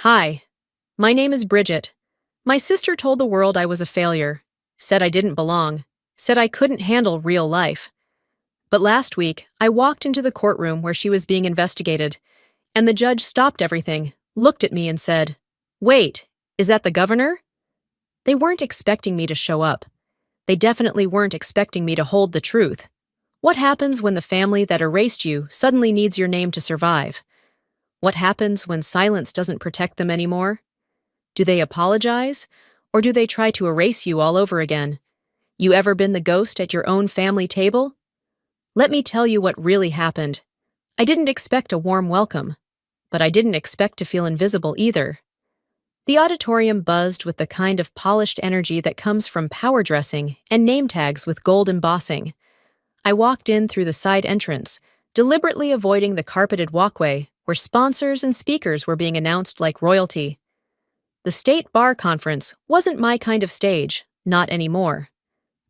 Hi, my name is Bridget. My sister told the world I was a failure, said I didn't belong, said I couldn't handle real life. But last week, I walked into the courtroom where she was being investigated, and the judge stopped everything, looked at me, and said, "Wait, is that the governor?" They weren't expecting me to show up. They definitely weren't expecting me to hold the truth. What happens when the family that erased you suddenly needs your name to survive? What happens when silence doesn't protect them anymore? Do they apologize? Or do they try to erase you all over again? You ever been the ghost at your own family table? Let me tell you what really happened. I didn't expect a warm welcome, but I didn't expect to feel invisible either. The auditorium buzzed with the kind of polished energy that comes from power dressing and name tags with gold embossing. I walked in through the side entrance, deliberately avoiding the carpeted walkway where sponsors and speakers were being announced like royalty. The state bar conference wasn't my kind of stage, not anymore.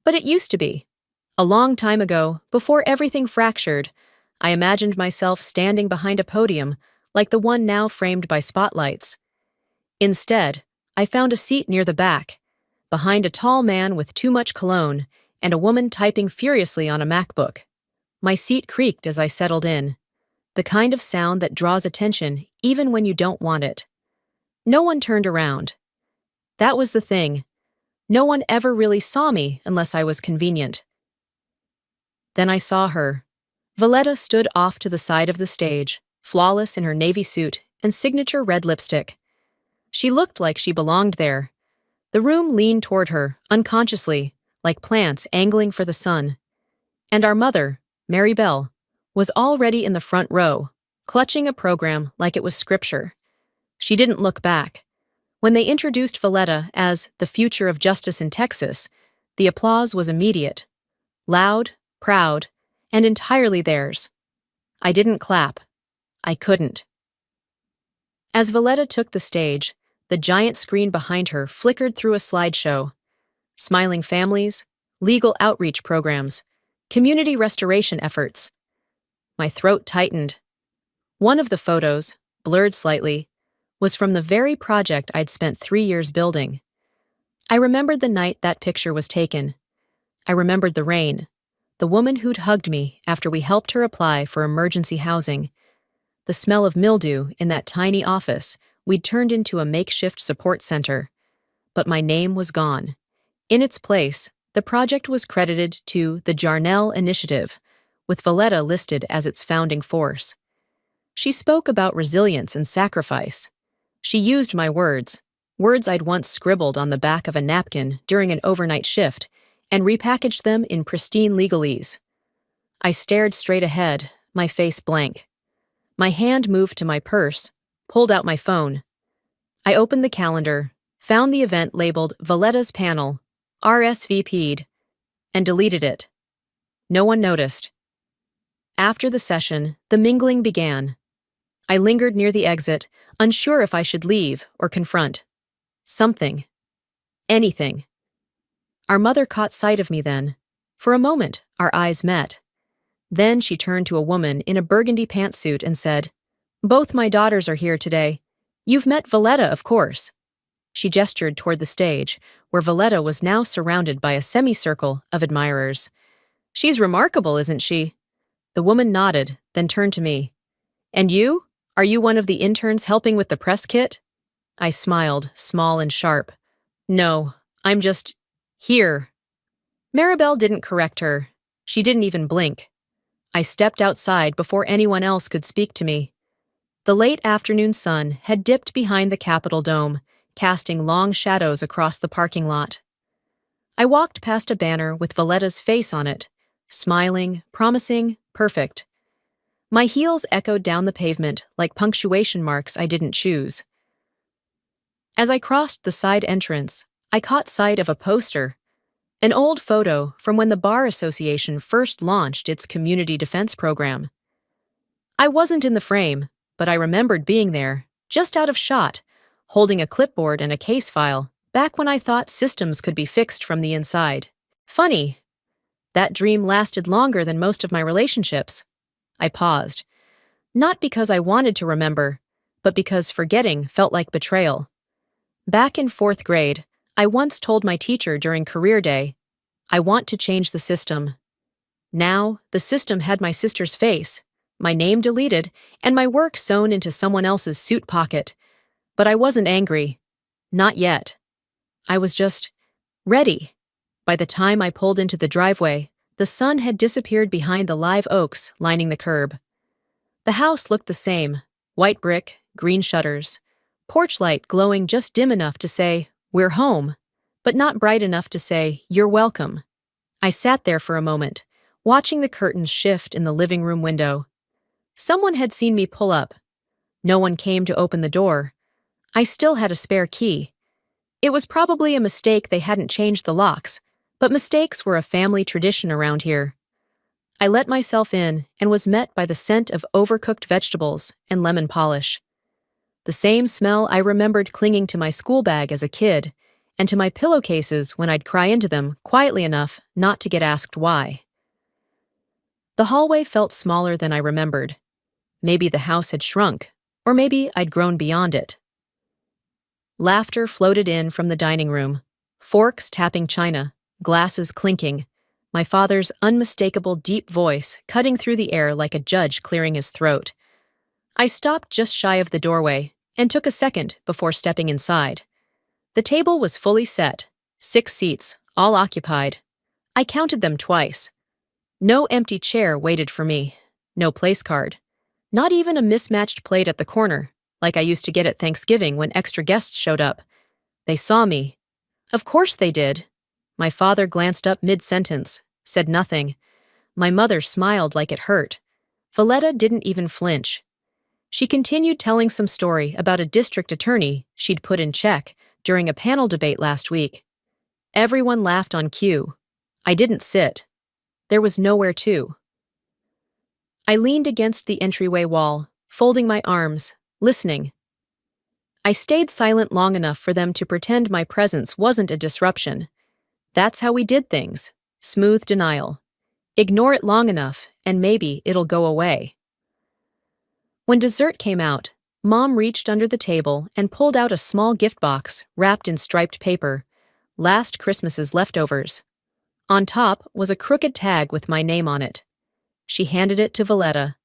But it used to be. A long time ago, before everything fractured, I imagined myself standing behind a podium like the one now framed by spotlights. Instead, I found a seat near the back, behind a tall man with too much cologne and a woman typing furiously on a MacBook. My seat creaked as I settled in, the kind of sound that draws attention even when you don't want it. No one turned around. That was the thing. No one ever really saw me unless I was convenient. Then I saw her. Valletta stood off to the side of the stage, flawless in her navy suit and signature red lipstick. She looked like she belonged there. The room leaned toward her, unconsciously, like plants angling for the sun. And our mother, Mary Bell, was already in the front row, clutching a program like it was scripture. She didn't look back. When they introduced Valletta as the future of justice in Texas, the applause was immediate. Loud, proud, and entirely theirs. I didn't clap. I couldn't. As Valletta took the stage, the giant screen behind her flickered through a slideshow. Smiling families, legal outreach programs, community restoration efforts. My throat tightened. One of the photos, blurred slightly, was from the very project I'd spent 3 years building. I remembered the night that picture was taken. I remembered the rain, the woman who'd hugged me after we helped her apply for emergency housing, the smell of mildew in that tiny office we'd turned into a makeshift support center. But my name was gone. In its place, the project was credited to the Jarnell Initiative, with Valletta listed as its founding force. She spoke about resilience and sacrifice. She used my words I'd once scribbled on the back of a napkin during an overnight shift, and repackaged them in pristine legalese. I stared straight ahead, my face blank. My hand moved to my purse, pulled out my phone. I opened the calendar, found the event labeled Valletta's Panel, RSVP'd, and deleted it. No one noticed. After the session, the mingling began. I lingered near the exit, unsure if I should leave or confront. Something. Anything. Our mother caught sight of me then. For a moment, our eyes met. Then she turned to a woman in a burgundy pantsuit and said, "Both my daughters are here today. You've met Valletta, of course." She gestured toward the stage, where Valletta was now surrounded by a semicircle of admirers. "She's remarkable, isn't she?" The woman nodded, then turned to me. "And you? Are you one of the interns helping with the press kit?" I smiled, small and sharp. "No, I'm just here." Maribel didn't correct her. She didn't even blink. I stepped outside before anyone else could speak to me. The late afternoon sun had dipped behind the Capitol dome, casting long shadows across the parking lot. I walked past a banner with Valletta's face on it, smiling, promising, perfect. My heels echoed down the pavement like punctuation marks I didn't choose. As I crossed the side entrance, I caught sight of a poster, an old photo from when the Bar Association first launched its community defense program. I wasn't in the frame, but I remembered being there, just out of shot, holding a clipboard and a case file, back when I thought systems could be fixed from the inside. Funny. That dream lasted longer than most of my relationships. I paused. Not because I wanted to remember, but because forgetting felt like betrayal. Back in fourth grade, I once told my teacher during career day, "I want to change the system." Now, the system had my sister's face, my name deleted, and my work sewn into someone else's suit pocket. But I wasn't angry. Not yet. I was just ready. By the time I pulled into the driveway, the sun had disappeared behind the live oaks lining the curb. The house looked the same: white brick, green shutters, porch light glowing just dim enough to say, "We're home," but not bright enough to say, "You're welcome." I sat there for a moment, watching the curtains shift in the living room window. Someone had seen me pull up. No one came to open the door. I still had a spare key. It was probably a mistake they hadn't changed the locks, but mistakes were a family tradition around here. I let myself in and was met by the scent of overcooked vegetables and lemon polish. The same smell I remembered clinging to my school bag as a kid, and to my pillowcases when I'd cry into them quietly enough not to get asked why. The hallway felt smaller than I remembered. Maybe the house had shrunk, or maybe I'd grown beyond it. Laughter floated in from the dining room, forks tapping china, glasses clinking, my father's unmistakable deep voice cutting through the air like a judge clearing his throat. I stopped just shy of the doorway and took a second before stepping inside. The table was fully set, 6 seats, all occupied. I counted them twice. No empty chair waited for me, no place card, not even a mismatched plate at the corner, like I used to get at Thanksgiving when extra guests showed up. They saw me. Of course they did. My father glanced up mid-sentence, said nothing. My mother smiled like it hurt. Valletta didn't even flinch. She continued telling some story about a district attorney she'd put in check during a panel debate last week. Everyone laughed on cue. I didn't sit. There was nowhere to. I leaned against the entryway wall, folding my arms, listening. I stayed silent long enough for them to pretend my presence wasn't a disruption. That's how we did things. Smooth denial. Ignore it long enough, and maybe it'll go away. When dessert came out, Mom reached under the table and pulled out a small gift box wrapped in striped paper, last Christmas's leftovers. On top was a crooked tag with my name on it. She handed it to Valletta.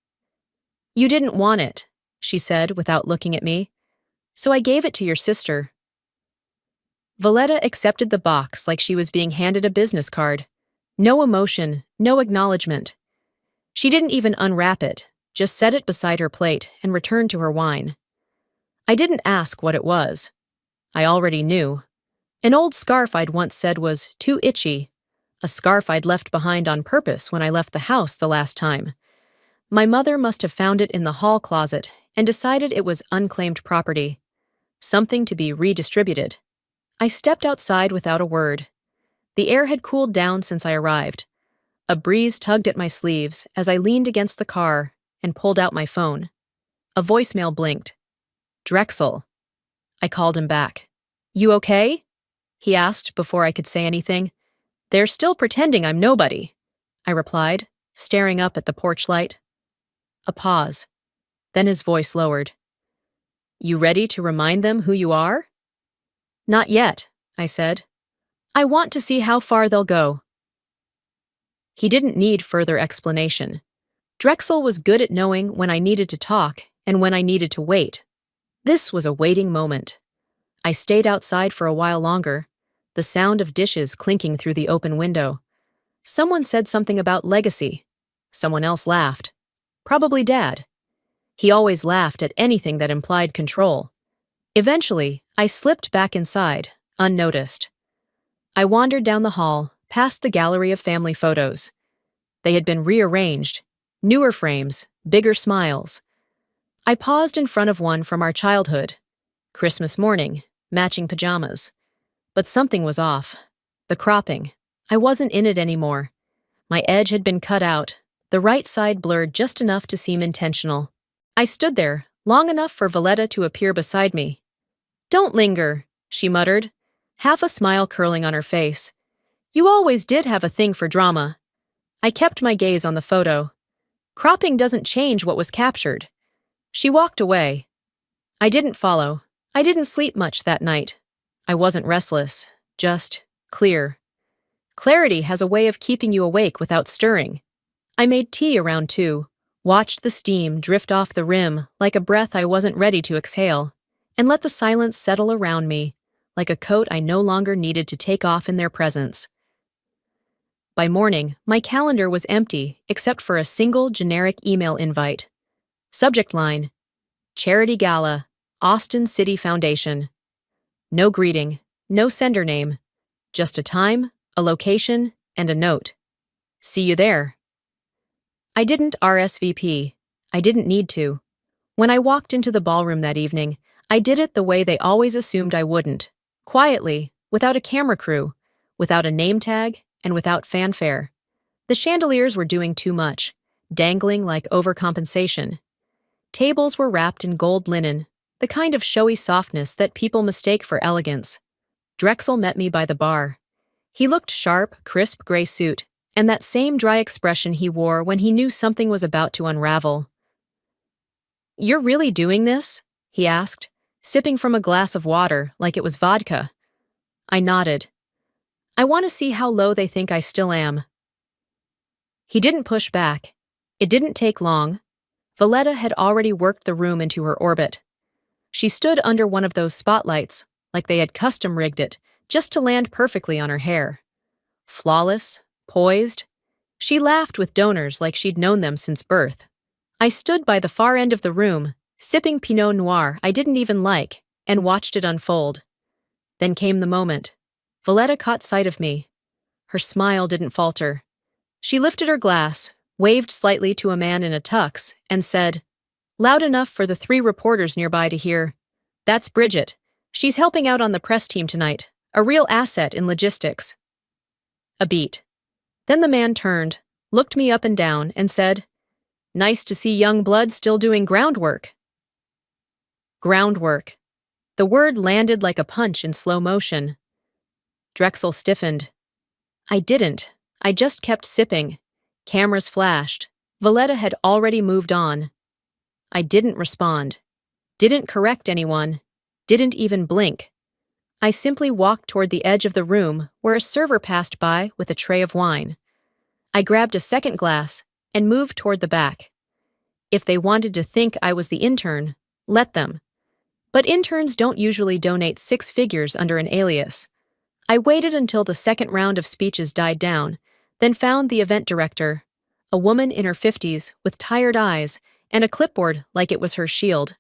"You didn't want it," she said without looking at me, "so I gave it to your sister." Valletta accepted the box like she was being handed a business card. No emotion, no acknowledgement. She didn't even unwrap it, just set it beside her plate and returned to her wine. I didn't ask what it was. I already knew. An old scarf I'd once said was too itchy, a scarf I'd left behind on purpose when I left the house the last time. My mother must have found it in the hall closet and decided it was unclaimed property, something to be redistributed. I stepped outside without a word. The air had cooled down since I arrived. A breeze tugged at my sleeves as I leaned against the car and pulled out my phone. A voicemail blinked. "Drexel." I called him back. "You okay?" he asked before I could say anything. "They're still pretending I'm nobody," I replied, staring up at the porch light. A pause. Then his voice lowered. "You ready to remind them who you are?" "Not yet," I said. "I want to see how far they'll go." He didn't need further explanation. Drexel was good at knowing when I needed to talk and when I needed to wait. This was a waiting moment. I stayed outside for a while longer, the sound of dishes clinking through the open window. Someone said something about legacy. Someone else laughed. Probably Dad. He always laughed at anything that implied control. Eventually, I slipped back inside, unnoticed. I wandered down the hall, past the gallery of family photos. They had been rearranged, newer frames, bigger smiles. I paused in front of one from our childhood. Christmas morning, matching pajamas. But something was off. The cropping. I wasn't in it anymore. My edge had been cut out, the right side blurred just enough to seem intentional. I stood there, long enough for Valletta to appear beside me. "Don't linger," she muttered, half a smile curling on her face. "You always did have a thing for drama." I kept my gaze on the photo. Cropping doesn't change what was captured. She walked away. I didn't follow. I didn't sleep much that night. I wasn't restless, just clear. Clarity has a way of keeping you awake without stirring. I made tea around 2, watched the steam drift off the rim like a breath I wasn't ready to exhale, and let the silence settle around me like a coat I no longer needed to take off in their presence. By morning, my calendar was empty except for a single generic email invite. Subject line: Charity Gala, Austin City Foundation. No greeting, no sender name, just a time, a location, and a note. See you there. I didn't RSVP. I didn't need to. When I walked into the ballroom that evening, I did it the way they always assumed I wouldn't. Quietly, without a camera crew, without a name tag, and without fanfare. The chandeliers were doing too much, dangling like overcompensation. Tables were wrapped in gold linen, the kind of showy softness that people mistake for elegance. Drexel met me by the bar. He looked sharp, crisp gray suit, and that same dry expression he wore when he knew something was about to unravel. "You're really doing this?" he asked, sipping from a glass of water like it was vodka. I nodded. "I want to see how low they think I still am." He didn't push back. It didn't take long. Valletta had already worked the room into her orbit. She stood under one of those spotlights, like they had custom-rigged it, just to land perfectly on her hair. Flawless, poised. She laughed with donors like she'd known them since birth. I stood by the far end of the room, sipping Pinot Noir I didn't even like, and watched it unfold. Then came the moment. Valletta caught sight of me. Her smile didn't falter. She lifted her glass, waved slightly to a man in a tux, and said, loud enough for the 3 reporters nearby to hear, "That's Bridget. She's helping out on the press team tonight, a real asset in logistics." A beat. Then the man turned, looked me up and down, and said, "Nice to see young blood still doing groundwork." Groundwork. The word landed like a punch in slow motion. Drexel stiffened. I didn't. I just kept sipping. Cameras flashed. Valletta had already moved on. I didn't respond. Didn't correct anyone. Didn't even blink. I simply walked toward the edge of the room where a server passed by with a tray of wine. I grabbed a second glass and moved toward the back. If they wanted to think I was the intern, let them. But interns don't usually donate 6 figures under an alias. I waited until the second round of speeches died down, then found the event director, a woman in her 50s with tired eyes and a clipboard like it was her shield.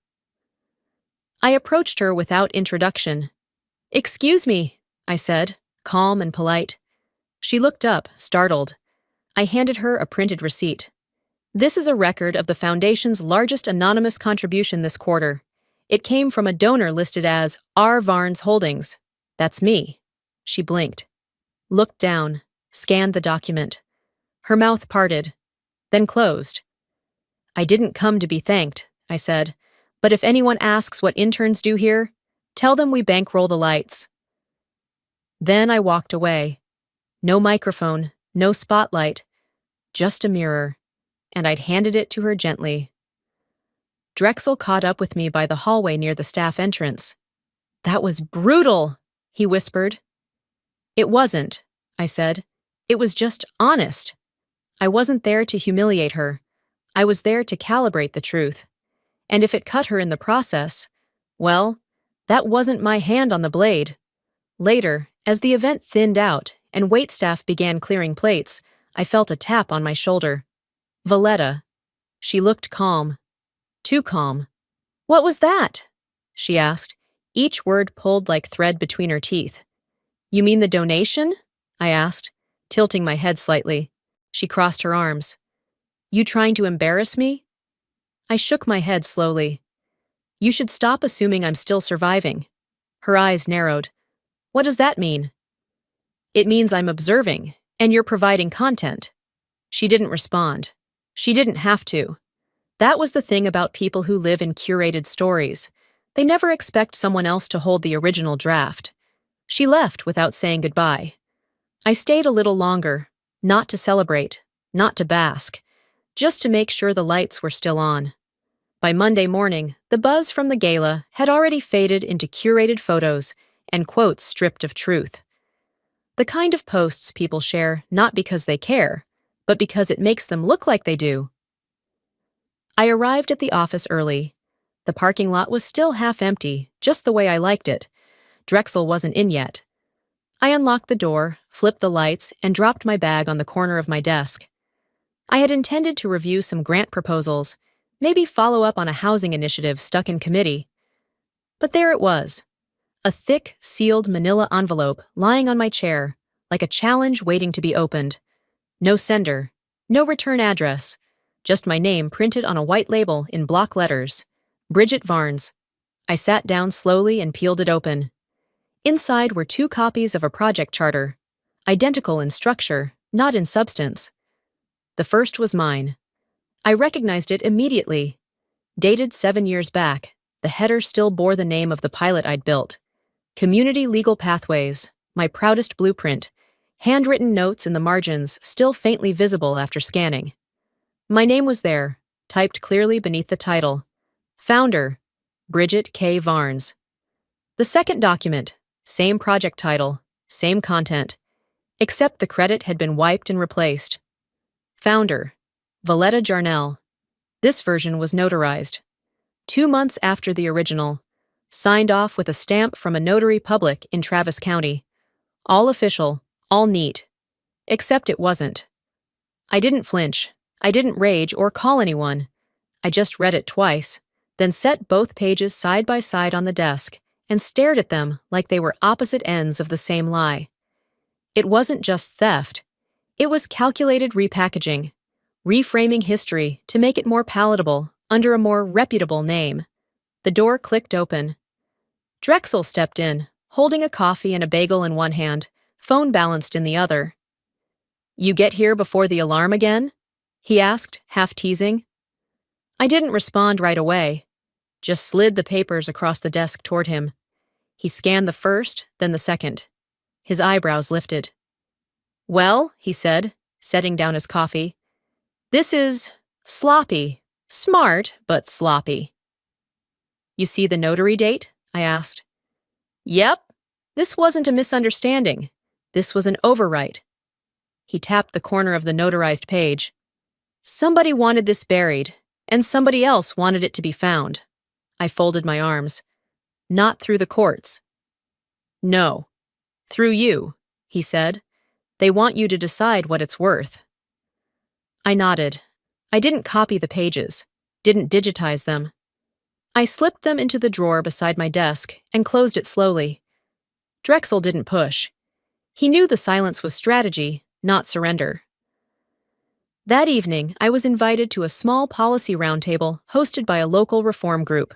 I approached her without introduction. "Excuse me," I said, calm and polite. She looked up, startled. I handed her a printed receipt. "This is a record of the Foundation's largest anonymous contribution this quarter. It came from a donor listed as R. Varnes Holdings. That's me." She blinked, looked down, scanned the document. Her mouth parted, then closed. "I didn't come to be thanked," I said, "but if anyone asks what interns do here, tell them we bankroll the lights." Then I walked away. No microphone, no spotlight, just a mirror, and I'd handed it to her gently. Drexel caught up with me by the hallway near the staff entrance. "That was brutal," he whispered. "It wasn't," I said. "It was just honest. I wasn't there to humiliate her. I was there to calibrate the truth. And if it cut her in the process, well, that wasn't my hand on the blade." Later, as the event thinned out and waitstaff began clearing plates, I felt a tap on my shoulder. Valletta. She looked calm. Too calm. "What was that?" she asked, each word pulled like thread between her teeth. "You mean the donation?" I asked, tilting my head slightly. She crossed her arms. "You trying to embarrass me?" I shook my head slowly. "You should stop assuming I'm still surviving." Her eyes narrowed. "What does that mean?" "It means I'm observing, and you're providing content." She didn't respond. She didn't have to. That was the thing about people who live in curated stories. They never expect someone else to hold the original draft. She left without saying goodbye. I stayed a little longer, not to celebrate, not to bask, just to make sure the lights were still on. By Monday morning, the buzz from the gala had already faded into curated photos and quotes stripped of truth. The kind of posts people share not because they care, but because it makes them look like they do. I arrived at the office early. The parking lot was still half empty, just the way I liked it. Drexel wasn't in yet. I unlocked the door, flipped the lights, and dropped my bag on the corner of my desk. I had intended to review some grant proposals, maybe follow up on a housing initiative stuck in committee. But there it was, a thick, sealed manila envelope lying on my chair, like a challenge waiting to be opened. No sender, no return address, just my name printed on a white label in block letters. Bridget Varnes. I sat down slowly and peeled it open. Inside were 2 copies of a project charter, identical in structure, not in substance. The first was mine. I recognized it immediately. Dated 7 years back, the header still bore the name of the pilot I'd built. Community Legal Pathways, my proudest blueprint, handwritten notes in the margins still faintly visible after scanning. My name was there, typed clearly beneath the title. Founder, Bridget K. Varnes. The second document, same project title, same content, except the credit had been wiped and replaced. Founder, Valletta Jarnell. This version was notarized. 2 months after the original, signed off with a stamp from a notary public in Travis County. All official, all neat. Except it wasn't. I didn't flinch. I didn't rage or call anyone. I just read it twice, then set both pages side by side on the desk and stared at them like they were opposite ends of the same lie. It wasn't just theft. It was calculated repackaging, reframing history to make it more palatable under a more reputable name. The door clicked open. Drexel stepped in, holding a coffee and a bagel in one hand, phone balanced in the other. "You get here before the alarm again?" he asked, half teasing. I didn't respond right away, just slid the papers across the desk toward him. He scanned the first, then the second. His eyebrows lifted. "Well," he said, setting down his coffee, "this is sloppy. Smart, but sloppy." "You see the notary date?" I asked. "Yep. This wasn't a misunderstanding. This was an overwrite." He tapped the corner of the notarized page. "Somebody wanted this buried, and somebody else wanted it to be found." I folded my arms. "Not through the courts." "No. Through you," he said. "They want you to decide what it's worth." I nodded. I didn't copy the pages, didn't digitize them. I slipped them into the drawer beside my desk and closed it slowly. Drexel didn't push. He knew the silence was strategy, not surrender. That evening, I was invited to a small policy roundtable hosted by a local reform group.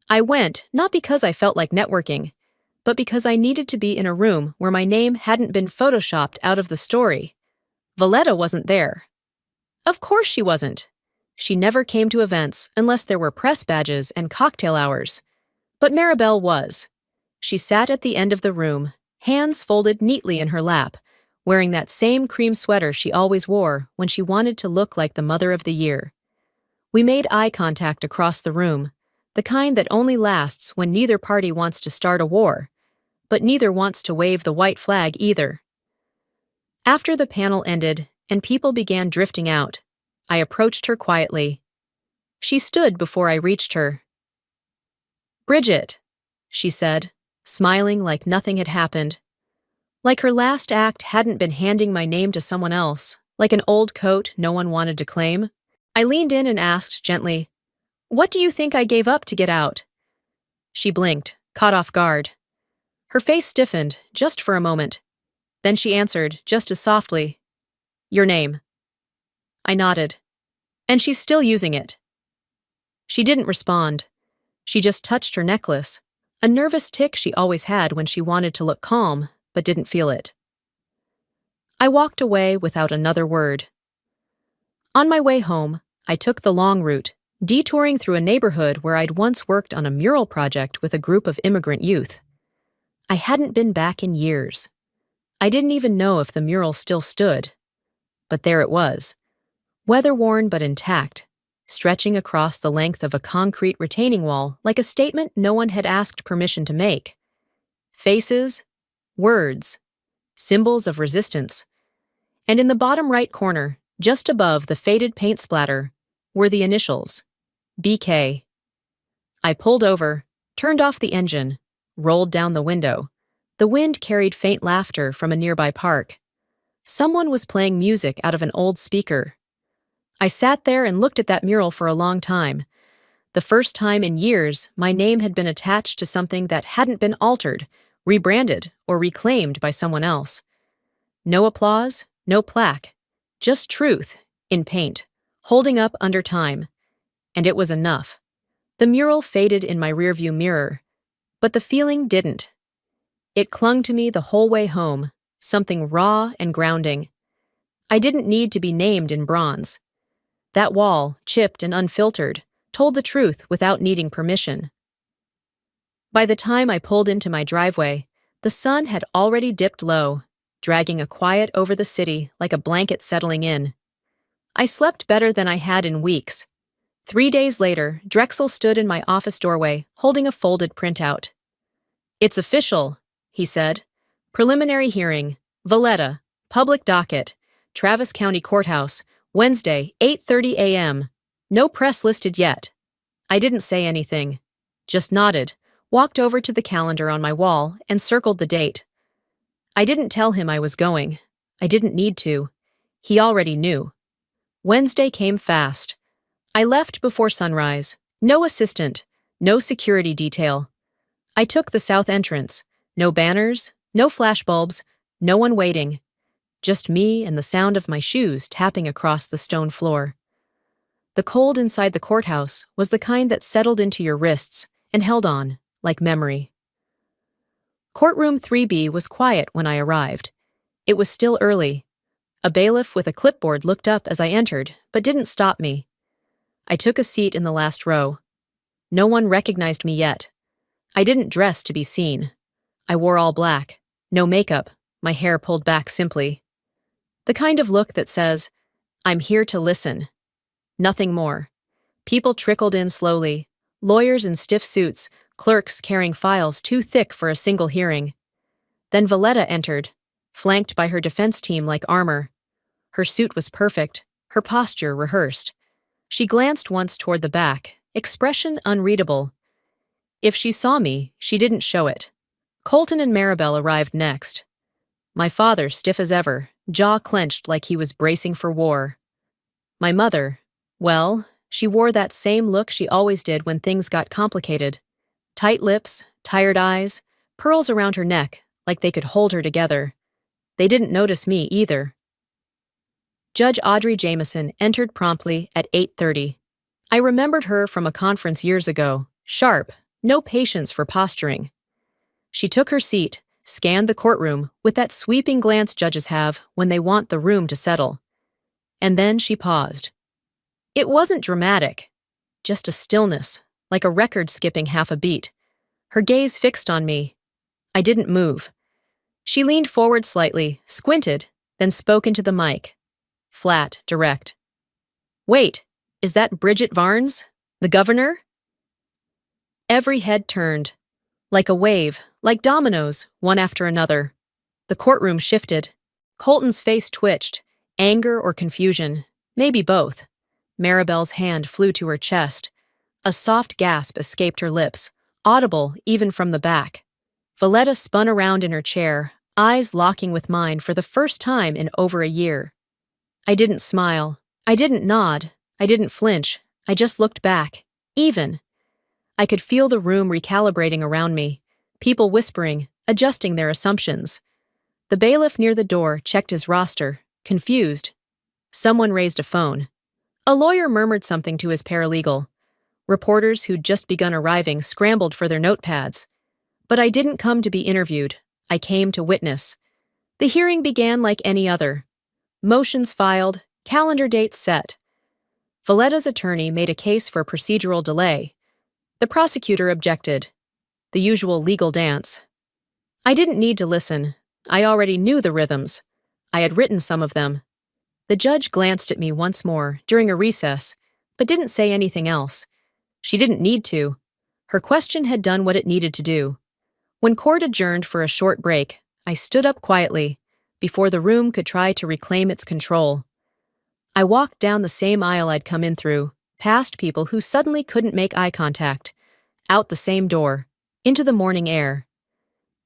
I went not because I felt like networking, but because I needed to be in a room where my name hadn't been photoshopped out of the story. Valletta wasn't there. Of course she wasn't. She never came to events unless there were press badges and cocktail hours. But Maribel was. She sat at the end of the room, hands folded neatly in her lap, wearing that same cream sweater she always wore when she wanted to look like the mother of the year. We made eye contact across the room, the kind that only lasts when neither party wants to start a war, but neither wants to wave the white flag either. After the panel ended and people began drifting out, I approached her quietly. She stood before I reached her. "Bridget," she said, smiling like nothing had happened. Like her last act hadn't been handing my name to someone else, like an old coat no one wanted to claim. I leaned in and asked gently, "What do you think I gave up to get out?" She blinked, caught off guard. Her face stiffened, just for a moment. Then she answered, just as softly, "Your name." I nodded. "And she's still using it." She didn't respond. She just touched her necklace, a nervous tic she always had when she wanted to look calm, but didn't feel it. I walked away without another word. On my way home, I took the long route, detouring through a neighborhood where I'd once worked on a mural project with a group of immigrant youth. I hadn't been back in years. I didn't even know if the mural still stood. But there it was, weather-worn but intact, stretching across the length of a concrete retaining wall like a statement no one had asked permission to make. Faces, words, symbols of resistance. And in the bottom right corner, just above the faded paint splatter, were the initials, BK. I pulled over, turned off the engine, rolled down the window. The wind carried faint laughter from a nearby park. Someone was playing music out of an old speaker. I sat there and looked at that mural for a long time. The first time in years my name had been attached to something that hadn't been altered, rebranded, or reclaimed by someone else. No applause, no plaque, just truth, in paint, holding up under time. And it was enough. The mural faded in my rearview mirror, but the feeling didn't. It clung to me the whole way home, something raw and grounding. I didn't need to be named in bronze. That wall, chipped and unfiltered, told the truth without needing permission. By the time I pulled into my driveway, the sun had already dipped low, dragging a quiet over the city like a blanket settling in. I slept better than I had in weeks. 3 days later, Drexel stood in my office doorway, holding a folded printout. "It's official," he said. "Preliminary hearing, Valletta, public docket, Travis County Courthouse, Wednesday, 8:30 a.m. No press listed yet." I didn't say anything, just nodded, walked over to the calendar on my wall, and circled the date. I didn't tell him I was going. I didn't need to. He already knew. Wednesday came fast. I left before sunrise. No assistant, no security detail. I took the south entrance. No banners, no flashbulbs, no one waiting. Just me and the sound of my shoes tapping across the stone floor. The cold inside the courthouse was the kind that settled into your wrists and held on, like memory. Courtroom 3B was quiet when I arrived. It was still early. A bailiff with a clipboard looked up as I entered, but didn't stop me. I took a seat in the last row. No one recognized me yet. I didn't dress to be seen. I wore all black, no makeup, my hair pulled back simply. The kind of look that says, "I'm here to listen." Nothing more. People trickled in slowly, lawyers in stiff suits, clerks carrying files too thick for a single hearing. Then Valletta entered, flanked by her defense team like armor. Her suit was perfect, her posture rehearsed. She glanced once toward the back, expression unreadable. If she saw me, she didn't show it. Colton and Maribel arrived next. My father, stiff as ever, jaw clenched like he was bracing for war. My mother, well, she wore that same look she always did when things got complicated. Tight lips, tired eyes, pearls around her neck, like they could hold her together. They didn't notice me either. Judge Audrey Jameson entered promptly at 8:30. I remembered her from a conference years ago, sharp, no patience for posturing. She took her seat, scanned the courtroom with that sweeping glance judges have when they want the room to settle. And then she paused. It wasn't dramatic, just a stillness, like a record skipping half a beat. Her gaze fixed on me. I didn't move. She leaned forward slightly, squinted, then spoke into the mic. Flat, direct. "Wait, is that Bridget Varnes, the governor?" Every head turned. Like a wave, like dominoes, one after another. The courtroom shifted. Colton's face twitched, anger or confusion, maybe both. Maribel's hand flew to her chest. A soft gasp escaped her lips, audible even from the back. Valletta spun around in her chair, eyes locking with mine for the first time in over a year. I didn't smile. I didn't nod. I didn't flinch. I just looked back. Even. I could feel the room recalibrating around me, people whispering, adjusting their assumptions. The bailiff near the door checked his roster, confused. Someone raised a phone. A lawyer murmured something to his paralegal. Reporters who'd just begun arriving scrambled for their notepads. But I didn't come to be interviewed. I came to witness. The hearing began like any other. Motions filed, calendar dates set. Valletta's attorney made a case for procedural delay. The prosecutor objected. The usual legal dance. I didn't need to listen. I already knew the rhythms. I had written some of them. The judge glanced at me once more during a recess, but didn't say anything else. She didn't need to. Her question had done what it needed to do. When court adjourned for a short break, I stood up quietly, before the room could try to reclaim its control. I walked down the same aisle I'd come in through, past people who suddenly couldn't make eye contact, out the same door, into the morning air.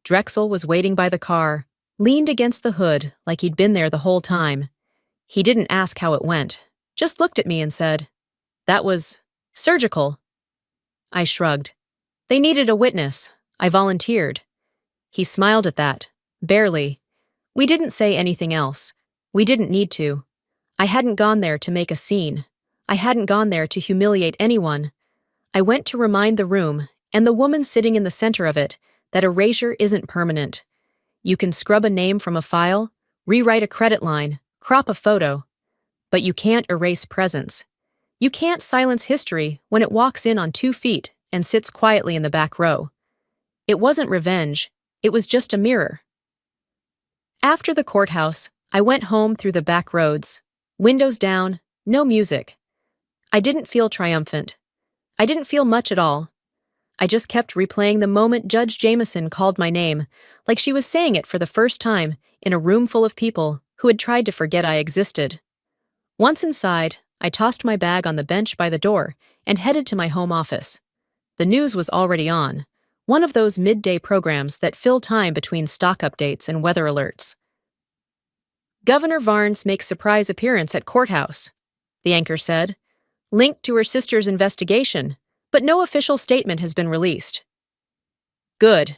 Drexel was waiting by the car, leaned against the hood like he'd been there the whole time. He didn't ask how it went, just looked at me and said, "That was surgical." I shrugged. They needed a witness. I volunteered. He smiled at that, barely. We didn't say anything else. We didn't need to. I hadn't gone there to make a scene. I hadn't gone there to humiliate anyone. I went to remind the room, and the woman sitting in the center of it, that erasure isn't permanent. You can scrub a name from a file, rewrite a credit line, crop a photo, but you can't erase presence. You can't silence history when it walks in on 2 feet and sits quietly in the back row. It wasn't revenge, it was just a mirror. After the courthouse, I went home through the back roads, windows down, no music. I didn't feel triumphant. I didn't feel much at all. I just kept replaying the moment Judge Jameson called my name, like she was saying it for the first time in a room full of people who had tried to forget I existed. Once inside, I tossed my bag on the bench by the door and headed to my home office. The news was already on, one of those midday programs that fill time between stock updates and weather alerts. Governor Varnes makes surprise appearance at courthouse, the anchor said, linked to her sister's investigation, but no official statement has been released. Good.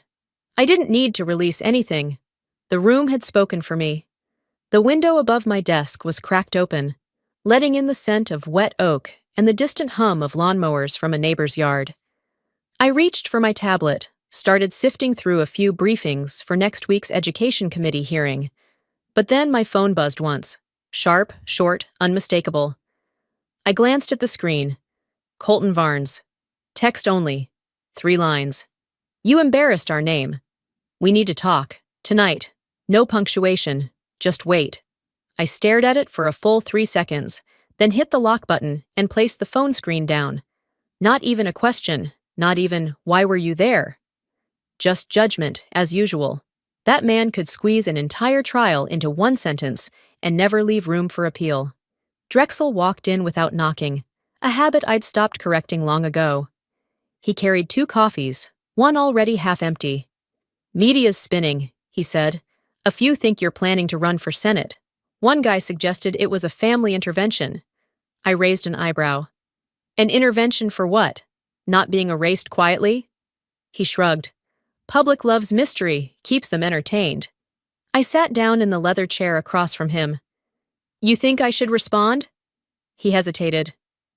I didn't need to release anything. The room had spoken for me. The window above my desk was cracked open, letting in the scent of wet oak and the distant hum of lawnmowers from a neighbor's yard. I reached for my tablet, started sifting through a few briefings for next week's Education Committee hearing. But then my phone buzzed once. Sharp, short, unmistakable. I glanced at the screen. Colton Varnes. Text only. 3 lines. You embarrassed our name. We need to talk. Tonight. No punctuation. Just wait. I stared at it for a full 3 seconds, then hit the lock button and placed the phone screen down. Not even a question. Not even, why were you there? Just judgment, as usual. That man could squeeze an entire trial into 1 sentence and never leave room for appeal. Drexel walked in without knocking, a habit I'd stopped correcting long ago. He carried 2 coffees, one already half empty. Media's spinning, he said. A few think you're planning to run for Senate. One guy suggested it was a family intervention. I raised an eyebrow. An intervention for what? Not being erased quietly? He shrugged. Public loves mystery, keeps them entertained. I sat down in the leather chair across from him. You think I should respond? He hesitated.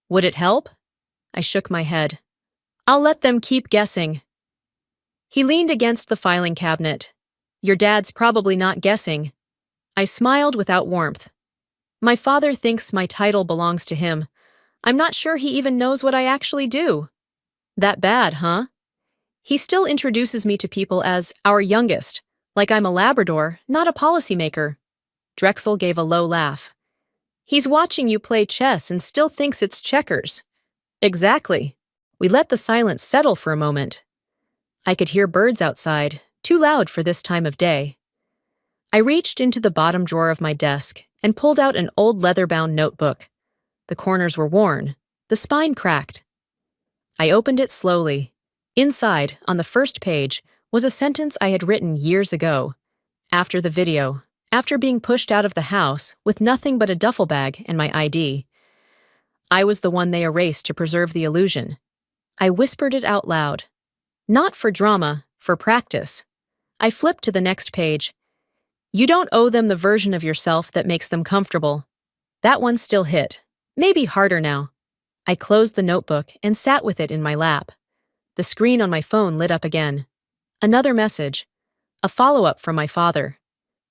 Would it help? I shook my head. I'll let them keep guessing. He leaned against the filing cabinet. Your dad's probably not guessing. I smiled without warmth. My father thinks my title belongs to him. I'm not sure he even knows what I actually do. That bad, huh? He still introduces me to people as our youngest, like I'm a Labrador, not a policymaker. Drexel gave a low laugh. He's watching you play chess and still thinks it's checkers. Exactly. We let the silence settle for a moment. I could hear birds outside, too loud for this time of day. I reached into the bottom drawer of my desk and pulled out an old leather-bound notebook. The corners were worn, the spine cracked. I opened it slowly. Inside, on the first page, was a sentence I had written years ago. After the video, after being pushed out of the house with nothing but a duffel bag and my ID. I was the one they erased to preserve the illusion. I whispered it out loud. Not for drama, for practice. I flipped to the next page. You don't owe them the version of yourself that makes them comfortable. That one still hit. Maybe harder now. I closed the notebook and sat with it in my lap. The screen on my phone lit up again. Another message. A follow-up from my father.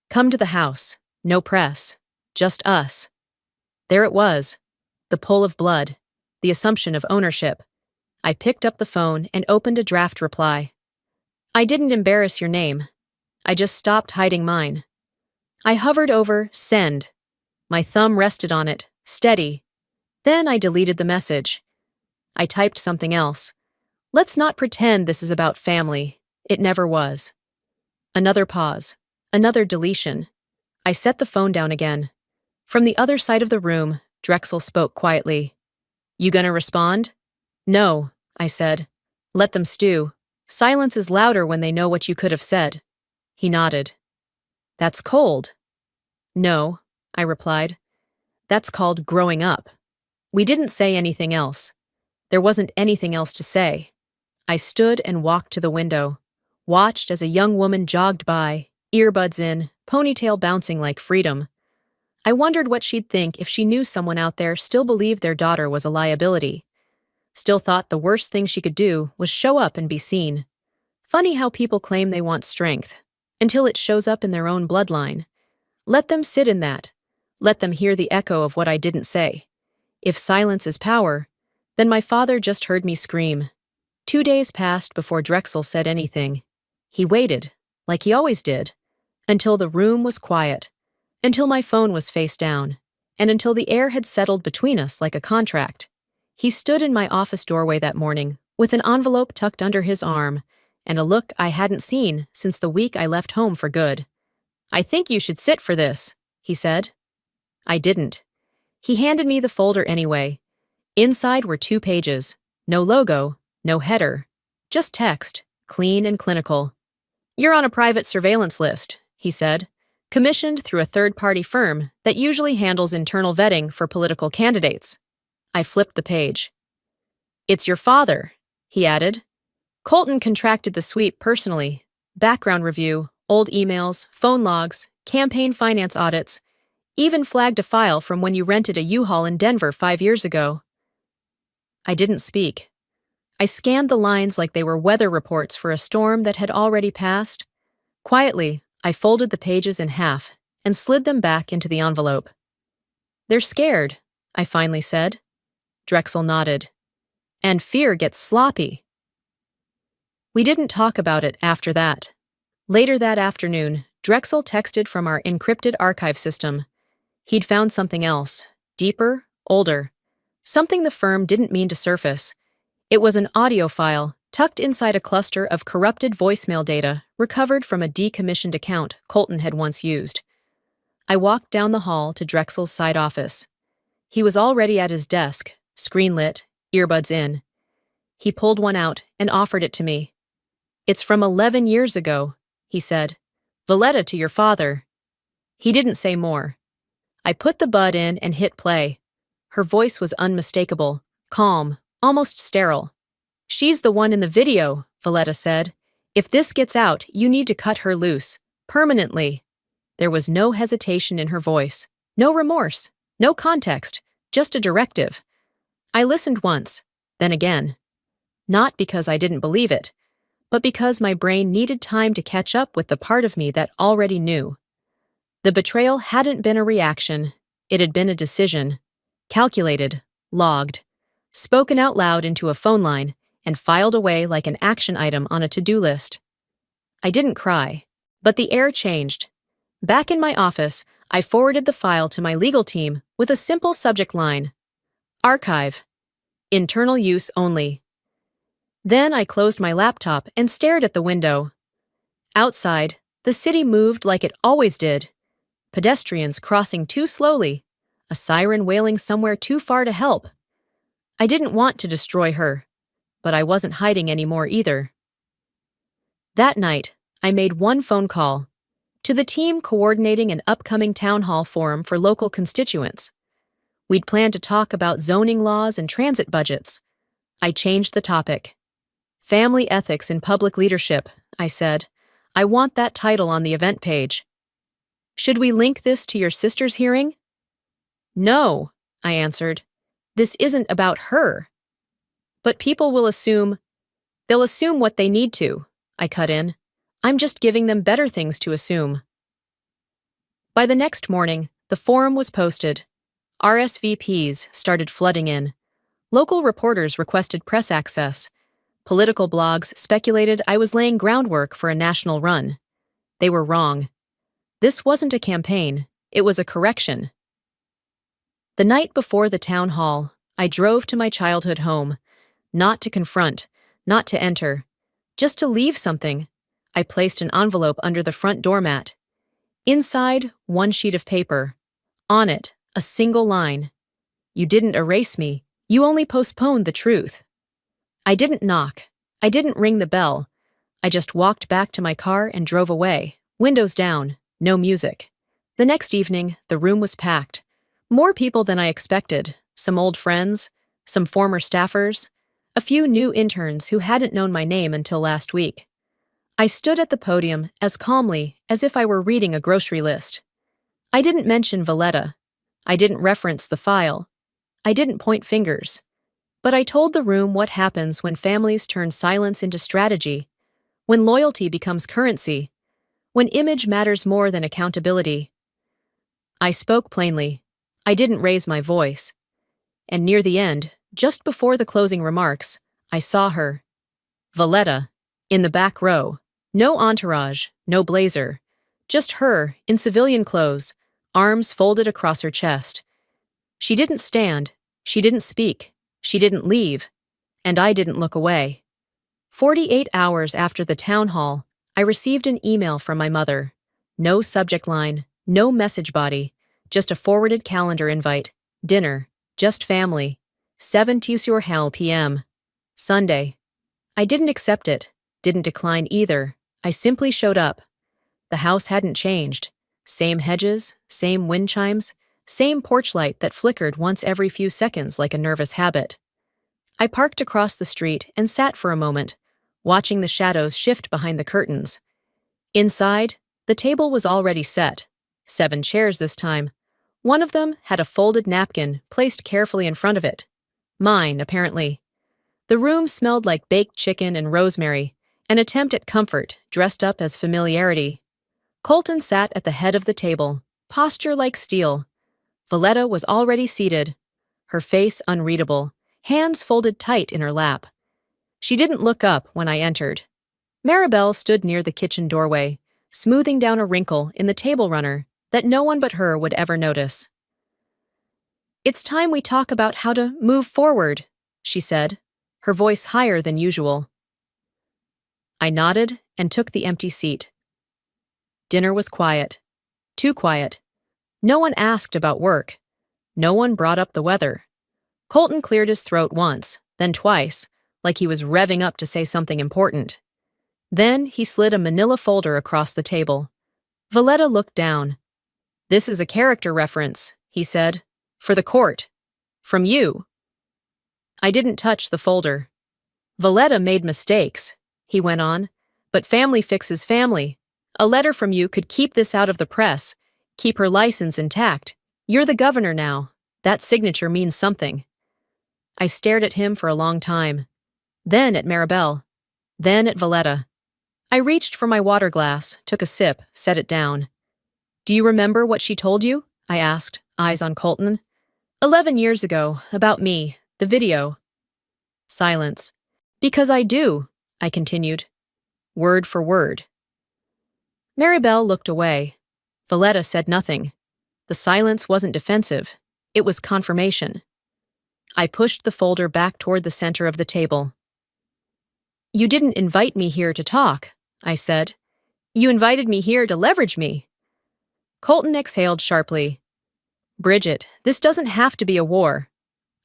Come to the house. No press. Just us. There it was. The pull of blood. The assumption of ownership. I picked up the phone and opened a draft reply. I didn't embarrass your name. I just stopped hiding mine. I hovered over send. My thumb rested on it, steady. Then I deleted the message. I typed something else. Let's not pretend this is about family. It never was. Another pause. Another deletion. I set the phone down again. From the other side of the room, Drexel spoke quietly. You gonna respond? No, I said. Let them stew. Silence is louder when they know what you could have said. He nodded. That's cold. No, I replied. That's called growing up. We didn't say anything else. There wasn't anything else to say. I stood and walked to the window, watched as a young woman jogged by, earbuds in, ponytail bouncing like freedom. I wondered what she'd think if she knew someone out there still believed their daughter was a liability. Still thought the worst thing she could do was show up and be seen. Funny how people claim they want strength, until it shows up in their own bloodline. Let them sit in that. Let them hear the echo of what I didn't say. If silence is power, then my father just heard me scream. 2 days passed before Drexel said anything. He waited, like he always did, until the room was quiet, until my phone was face down, and until the air had settled between us like a contract. He stood in my office doorway that morning, with an envelope tucked under his arm, and a look I hadn't seen since the week I left home for good. I think you should sit for this, he said. I didn't. He handed me the folder anyway. Inside were 2 pages. No logo, no header. Just text, clean and clinical. You're on a private surveillance list, he said, commissioned through a third-party firm that usually handles internal vetting for political candidates. I flipped the page. It's your father, he added. Colton contracted the sweep personally. Background review, old emails, phone logs, campaign finance audits, even flagged a file from when you rented a U-Haul in Denver 5 years ago. I didn't speak. I scanned the lines like they were weather reports for a storm that had already passed. Quietly, I folded the pages in half and slid them back into the envelope. They're scared, I finally said. Drexel nodded. And fear gets sloppy. We didn't talk about it after that. Later that afternoon, Drexel texted from our encrypted archive system. He'd found something else, deeper, older, something the firm didn't mean to surface. It was an audio file tucked inside a cluster of corrupted voicemail data recovered from a decommissioned account Colton had once used. I walked down the hall to Drexel's side office. He was already at his desk, screen lit, earbuds in. He pulled one out and offered it to me. It's from 11 years ago, he said. Valletta to your father. He didn't say more. I put the bud in and hit play. Her voice was unmistakable, calm, almost sterile. She's the one in the video, Valletta said. If this gets out, you need to cut her loose, permanently. There was no hesitation in her voice, no remorse, no context, just a directive. I listened once, then again. Not because I didn't believe it, but because my brain needed time to catch up with the part of me that already knew. The betrayal hadn't been a reaction, it had been a decision. Calculated, logged, spoken out loud into a phone line, and filed away like an action item on a to-do list. I didn't cry, but the air changed. Back in my office, I forwarded the file to my legal team with a simple subject line. Archive. Internal use only. Then I closed my laptop and stared at the window. Outside, the city moved like it always did. Pedestrians crossing too slowly, a siren wailing somewhere too far to help. I didn't want to destroy her, but I wasn't hiding anymore either. That night, I made one phone call to the team coordinating an upcoming town hall forum for local constituents. We'd planned to talk about zoning laws and transit budgets. I changed the topic. Family ethics in public leadership, I said. I want that title on the event page. Should we link this to your sister's hearing? No, I answered. This isn't about her. But people will assume. They'll assume what they need to, I cut in. I'm just giving them better things to assume. By the next morning, the forum was posted. RSVPs started flooding in. Local reporters requested press access. Political blogs speculated I was laying groundwork for a national run. They were wrong. This wasn't a campaign, it was a correction. The night before the town hall, I drove to my childhood home, not to confront, not to enter, just to leave something. I placed an envelope under the front doormat. Inside, one sheet of paper. On it, a single line. You didn't erase me, you only postponed the truth. I didn't knock. I didn't ring the bell. I just walked back to my car and drove away, windows down, no music. The next evening, the room was packed. More people than I expected, some old friends, some former staffers, a few new interns who hadn't known my name until last week. I stood at the podium as calmly as if I were reading a grocery list. I didn't mention Valletta. I didn't reference the file. I didn't point fingers. But I told the room what happens when families turn silence into strategy, when loyalty becomes currency, when image matters more than accountability. I spoke plainly. I didn't raise my voice. And near the end, just before the closing remarks, I saw her. Valletta, in the back row. No entourage, no blazer. Just her, in civilian clothes, arms folded across her chest. She didn't stand. She didn't speak. She didn't leave. And I didn't look away. 48 hours after the town hall, I received an email from my mother. No subject line, no message body, just a forwarded calendar invite. Dinner, just family. 7 Tuesur Hal p.m. Sunday. I didn't accept it, didn't decline either. I simply showed up. The house hadn't changed. Same hedges, same wind chimes, same porch light that flickered once every few seconds like a nervous habit. I parked across the street and sat for a moment, watching the shadows shift behind the curtains. Inside, the table was already set. 7 chairs this time. One of them had a folded napkin placed carefully in front of it. Mine, apparently. The room smelled like baked chicken and rosemary, an attempt at comfort dressed up as familiarity. Colton sat at the head of the table, posture like steel. Valletta was already seated, her face unreadable, hands folded tight in her lap. She didn't look up when I entered. Maribel stood near the kitchen doorway, smoothing down a wrinkle in the table runner that no one but her would ever notice. "It's time we talk about how to move forward," she said, her voice higher than usual. I nodded and took the empty seat. Dinner was quiet. Too quiet. No one asked about work. No one brought up the weather. Colton cleared his throat once, then twice, like he was revving up to say something important. Then he slid a manila folder across the table. Valletta looked down. "This is a character reference," he said. "For the court. From you." I didn't touch the folder. "Valletta made mistakes," he went on, "but family fixes family. A letter from you could keep this out of the press, keep her license intact. You're the governor now. That signature means something." I stared at him for a long time. Then at Maribel. Then at Valletta. I reached for my water glass, took a sip, set it down. "Do you remember what she told you?" I asked, eyes on Colton. 11 years ago, about me, the video." Silence. "Because I do," I continued. Word for word. Maribel looked away. Valletta said nothing. The silence wasn't defensive. It was confirmation. I pushed the folder back toward the center of the table. "You didn't invite me here to talk," I said. "You invited me here to leverage me." Colton exhaled sharply. "Bridget, this doesn't have to be a war."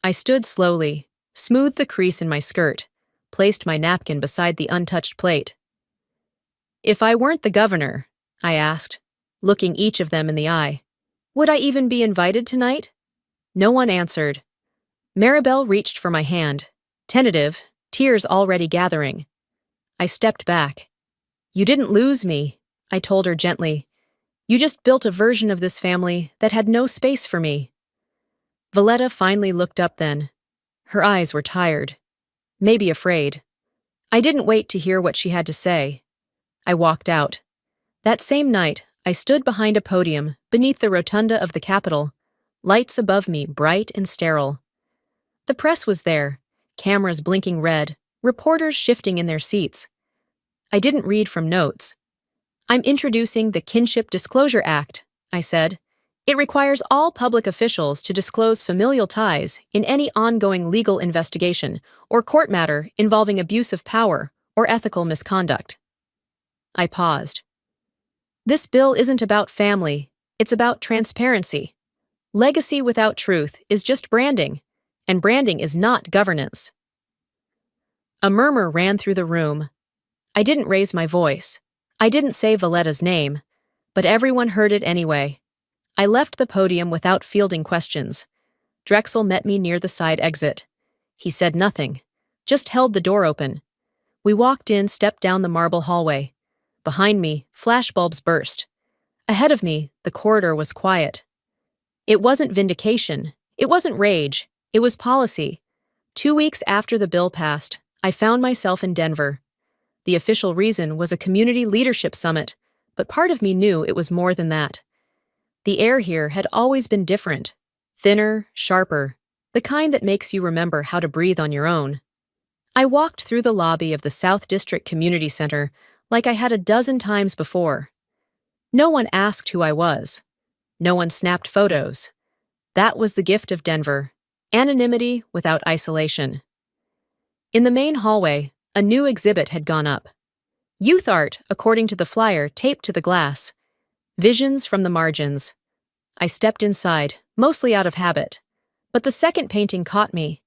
I stood slowly, smoothed the crease in my skirt, placed my napkin beside the untouched plate. "If I weren't the governor," I asked, looking each of them in the eye, "would I even be invited tonight?" No one answered. Maribel reached for my hand, tentative, tears already gathering. I stepped back. "You didn't lose me," I told her gently. "You just built a version of this family that had no space for me." Valletta finally looked up then. Her eyes were tired, maybe afraid. I didn't wait to hear what she had to say. I walked out. That same night, I stood behind a podium beneath the rotunda of the Capitol, lights above me bright and sterile. The press was there, cameras blinking red, reporters shifting in their seats. I didn't read from notes. "I'm introducing the Kinship Disclosure Act," I said, It requires all public officials to disclose familial ties in any ongoing legal investigation or court matter involving abuse of power or ethical misconduct. I paused. This bill isn't about family, it's about transparency. Legacy without truth is just branding, and branding is not governance. A murmur ran through the room. I didn't raise my voice. I didn't say Valletta's name, but everyone heard it anyway. I left the podium without fielding questions. Drexel met me near the side exit. He said nothing, just held the door open. We walked in, stepped down the marble hallway. Behind me, flashbulbs burst. Ahead of me, the corridor was quiet. It wasn't vindication. It wasn't rage. It was policy. 2 weeks after the bill passed, I found myself in Denver. The official reason was a community leadership summit, but part of me knew it was more than that. The air here had always been different. Thinner, sharper, the kind that makes you remember how to breathe on your own. I walked through the lobby of the South District Community Center like I had a dozen times before. No one asked who I was. No one snapped photos. That was the gift of Denver. Anonymity without isolation. In the main hallway, a new exhibit had gone up. Youth art, according to the flyer taped to the glass. Visions from the margins. I stepped inside, mostly out of habit. But the second painting caught me.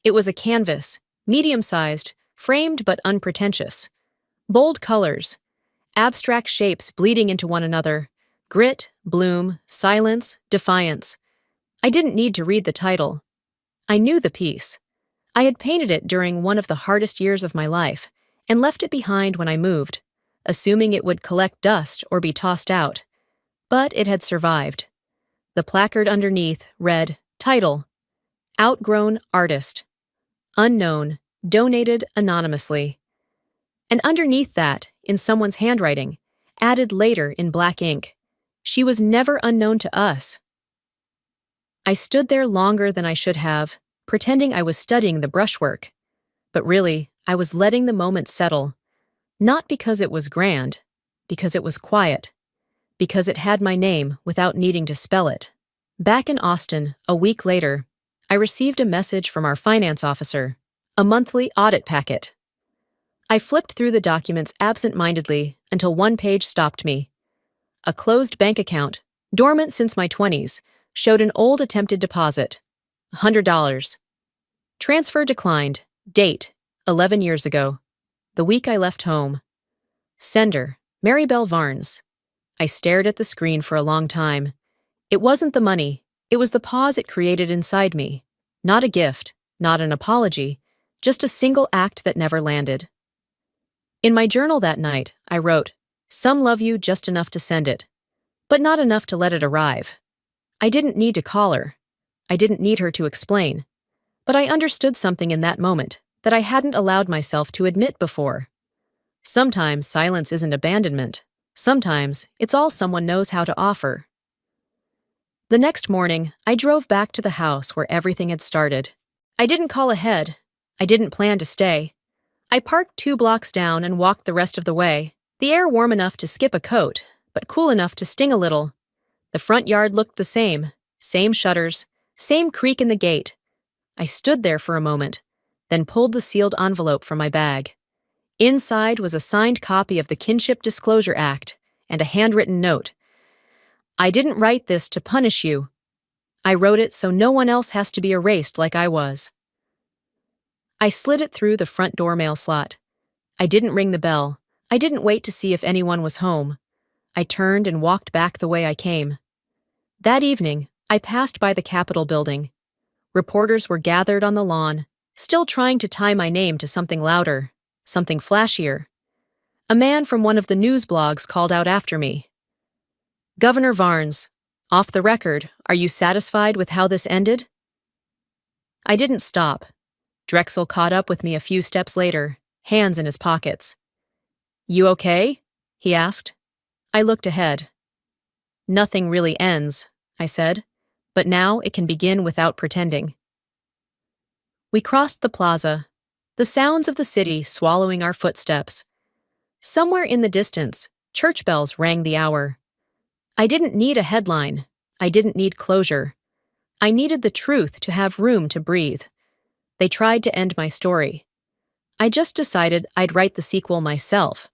It was a canvas, medium-sized, framed but unpretentious. Bold colors, abstract shapes bleeding into one another. Grit, bloom, silence, defiance. I didn't need to read the title. I knew the piece. I had painted it during one of the hardest years of my life and left it behind when I moved, assuming it would collect dust or be tossed out. But it had survived. The placard underneath read, Title, Outgrown Artist. Unknown, donated anonymously. And underneath that, in someone's handwriting, added later in black ink, she was never unknown to us. I stood there longer than I should have, pretending I was studying the brushwork. But really, I was letting the moment settle. Not because it was grand, because it was quiet. Because it had my name without needing to spell it. Back in Austin, a week later, I received a message from our finance officer, a monthly audit packet. I flipped through the documents absent-mindedly until one page stopped me. A closed bank account, dormant since my 20s, showed an old attempted deposit, $100. Transfer declined, date, 11 years ago, the week I left home. Sender, Maribel Varnes. I stared at the screen for a long time. It wasn't the money, it was the pause it created inside me. Not a gift, not an apology, just a single act that never landed. In my journal that night, I wrote, Some love you just enough to send it, but not enough to let it arrive. I didn't need to call her. I didn't need her to explain. But I understood something in that moment that I hadn't allowed myself to admit before. Sometimes silence isn't abandonment. Sometimes it's all someone knows how to offer. The next morning, I drove back to the house where everything had started. I didn't call ahead. I didn't plan to stay. I parked 2 blocks down and walked the rest of the way. The air warm enough to skip a coat, but cool enough to sting a little. The front yard looked the same shutters, same creak in the gate. I stood there for a moment, then pulled the sealed envelope from my bag. Inside was a signed copy of the Kinship Disclosure Act and a handwritten note. I didn't write this to punish you. I wrote it so no one else has to be erased like I was. I slid it through the front door mail slot. I didn't ring the bell. I didn't wait to see if anyone was home. I turned and walked back the way I came. That evening, I passed by the Capitol building. Reporters were gathered on the lawn, still trying to tie my name to something louder, something flashier. A man from one of the news blogs called out after me. Governor Varnes, off the record, are you satisfied with how this ended? I didn't stop. Drexel caught up with me a few steps later, hands in his pockets. You okay? He asked. I looked ahead. Nothing really ends, I said, but now it can begin without pretending. We crossed the plaza, the sounds of the city swallowing our footsteps. Somewhere in the distance, church bells rang the hour. I didn't need a headline. I didn't need closure. I needed the truth to have room to breathe. They tried to end my story. I just decided I'd write the sequel myself.